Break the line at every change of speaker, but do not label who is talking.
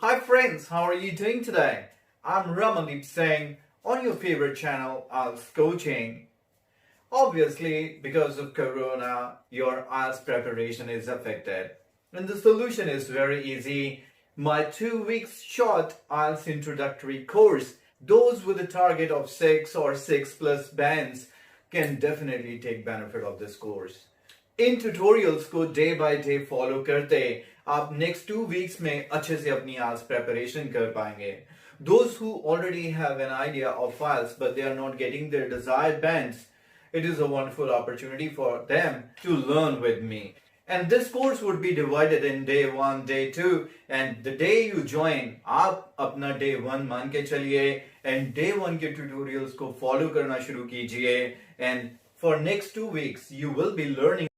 Hi friends, how are you doing today? I'm Ramandeep Singh on your favorite channel, Ielts Coaching. Obviously, because of Corona, your IELTS preparation is affected. And the solution is very easy. My 2 weeks short IELTS introductory course, those with a target of 6 or 6 plus bands can definitely take benefit of this course. In tutorials को day by day follow करते आप next 2 weeks में अच्छे से अपनी IELTS preparation कर पाएंगे. Those who already have an idea of IELTS but they are not getting their desired bands, it is a wonderful opportunity for them to learn with me. And this course would be divided in day 1, day 2, and the day you join, आप अपना day 1 मान के चलिए and day 1 के tutorials को follow करना शुरू कीजिए, and for next 2 weeks you will be learning